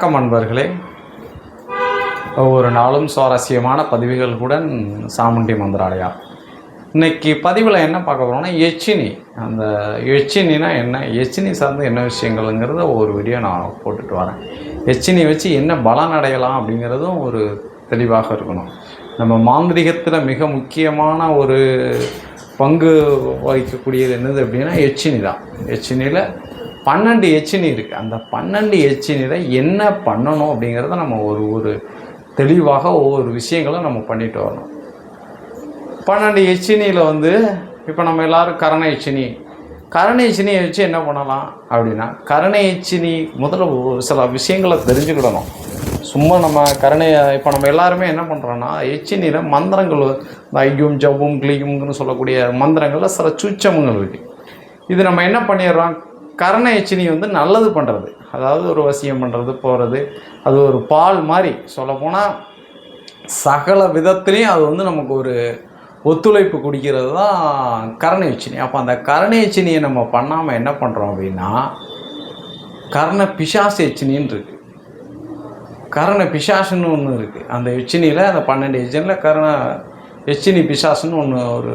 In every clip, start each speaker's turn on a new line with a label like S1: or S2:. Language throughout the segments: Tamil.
S1: வணக்கம் நண்பர்களே. ஒவ்வொரு நாளும் சுவாரஸ்யமான பதிவுகளுடன் சாமுண்டி மந்திராலயா. இன்றைக்கி பதிவில் என்ன பார்க்க போகிறோம்னா எச்சினி. அந்த எச்சினினா என்ன, எச்சினி சார்ந்து என்ன விஷயங்கள்ங்கிறத ஒரு வீடியோ நான் போட்டுட்டு வரேன். எச்சினி வச்சு என்ன பலன் அடையலாம் அப்படிங்கிறதும் ஒரு தெளிவாக இருக்கணும். நம்ம மாந்திரிகத்தில் மிக முக்கியமான ஒரு பங்கு வகிக்கக்கூடியது என்னது அப்படின்னா எச்சினி தான். எச்சினியில் 12 எச்சினி இருக்குது. அந்த 12 எச்சினியில் என்ன பண்ணணும் அப்படிங்கிறத நம்ம ஒரு தெளிவாக ஒவ்வொரு விஷயங்களும் நம்ம பண்ணிட்டு வரணும். 12 எச்சினியில் இப்போ நம்ம எல்லோரும் கரண எச்சினியை வச்சு என்ன பண்ணலாம் அப்படின்னா, கரண எச்சினி முதல்ல சில விஷயங்களை தெரிஞ்சுக்கிடணும். சும்மா நம்ம இப்போ நம்ம எல்லாருமே என்ன பண்ணுறோன்னா, எச்சினியில் மந்திரங்கள், ஐயும் ஜவ்வும் கிளியும்னு சொல்லக்கூடிய மந்திரங்களில் சில சூட்சமங்கள் இருக்குது. இது நம்ம என்ன பண்ணிடுறோம், கரண எச்சினி நல்லது பண்ணுறது, அதாவது ஒரு வசியம் பண்ணுறது போகிறது, அது ஒரு பால் மாதிரி சொல்லப்போனால் சகல விதத்துலேயும் அது நமக்கு ஒரு ஒத்துழைப்பு குடிக்கிறது தான் கரண எச்சினி. அப்போ அந்த கரண எச்சினியை நம்ம பண்ணாமல் என்ன பண்ணுறோம் அப்படின்னா, கரண பிசாசு எச்சினின்னு இருக்குது. கரண பிசாசுன்னு ஒன்று இருக்குது. அந்த எச்சினியில், அந்த 12 எச்சினியில் கரண எச்சினி பிசாசுன்னு ஒன்று ஒரு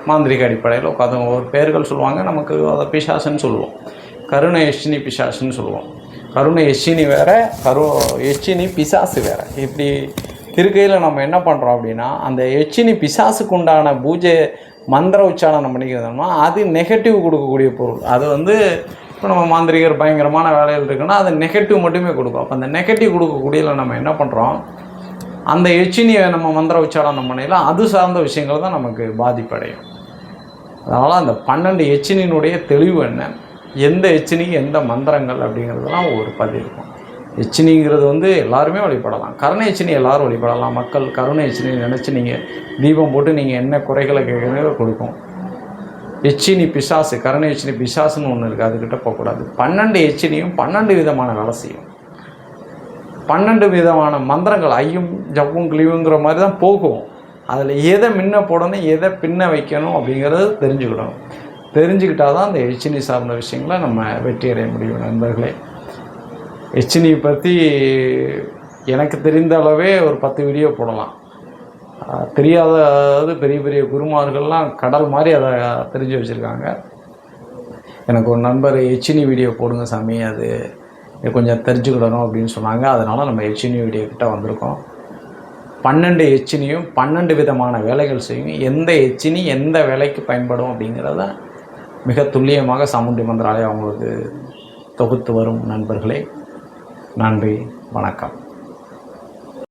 S1: மாந்திரிக அடிப்படையில் உட்காந்து ஒரு பேர்கள் சொல்லுவாங்க. நமக்கு அதை பிசாசுன்னு சொல்லுவோம். கருணை எச்சினி பிசாசுன்னு சொல்லுவோம். கருணை எச்சினி வேறு, எச்சினி பிசாசு வேறு. இப்படி இருக்கையில் நம்ம என்ன பண்ணுறோம் அப்படின்னா, அந்த எச்சினி பிசாசுக்கு உண்டான பூஜை மந்திர உச்சாரணம் பண்ணிக்கிறதுனா அது நெகட்டிவ் கொடுக்கக்கூடிய பொருள். அது இப்போ நம்ம மாந்திரிகர் பயங்கரமான வேலையில் இருக்குன்னா அது நெகட்டிவ் மட்டுமே கொடுக்கும். அப்போ அந்த நெகட்டிவ் கொடுக்கக்கூடியதில் நம்ம என்ன பண்ணுறோம், அந்த எச்சினியை நம்ம மந்திர உச்சாரணம் பண்ணிடலாம். அது சார்ந்த விஷயங்கள் தான் நமக்கு பாதிப்படையும். அதனால் அந்த 12 எச்சினியினுடைய தெளிவு என்ன, எந்த எச்சினி எந்த மந்திரங்கள் அப்படிங்கிறதுலாம் ஒரு பதிவு இருக்கும். எச்சினிங்கிறது எல்லாருமே வழிபடலாம். கருணை எச்சினி எல்லோரும் வழிபடலாம். மக்கள் கருணை எச்சினி நினச்சி நீங்கள் தீபம் போட்டு நீங்கள் என்ன குறைகளை கேட்குறீங்களோ கொடுக்கும். எச்சினி பிசாசு, கருணை எச்சினி பிசாசுன்னு ஒன்று இருக்குது, அதுக்கிட்ட போகக்கூடாது. 12 எச்சினியும் 12 விதமான வேலை செய்யும். 12 விதமான மந்திரங்கள் ஐயும் ஜவ்வும் கிளிவுங்கிற மாதிரி தான் போகும். அதில் எதை முன்ன போடணும், எதை பின்ன வைக்கணும் அப்படிங்கிறது தெரிஞ்சுக்கிட்டால் தான் அந்த எச்சினி சார்ந்த விஷயங்களை நம்ம வெற்றி அடைய முடியும். நண்பர்களே, எச்சினி பற்றி எனக்கு தெரிந்த அளவே ஒரு 10 வீடியோ போடலாம். தெரியாத பெரிய பெரிய குருமார்கள்லாம் கடல் மாதிரி அதை தெரிஞ்சு வச்சுருக்காங்க. எனக்கு ஒரு நண்பர் எச்சினி வீடியோ போடுங்க சாமி, அது கொஞ்சம் தெரிஞ்சுக்கிடணும் அப்படின்னு சொன்னாங்க. அதனால் நம்ம எச்சினி வீடியோ கிட்ட வந்திருக்கோம். 12 எச்சினியும் 12 விதமான வேலைகள் செய்யும். எந்த எச்சினி எந்த வேலைக்கு பயன்படும் அப்படிங்கிறத மிக துல்லியமாக சாமுண்டி மந்திராலயா அவங்களுக்கு தொகுத்து வரும். நண்பர்களே, நன்றி, வணக்கம்.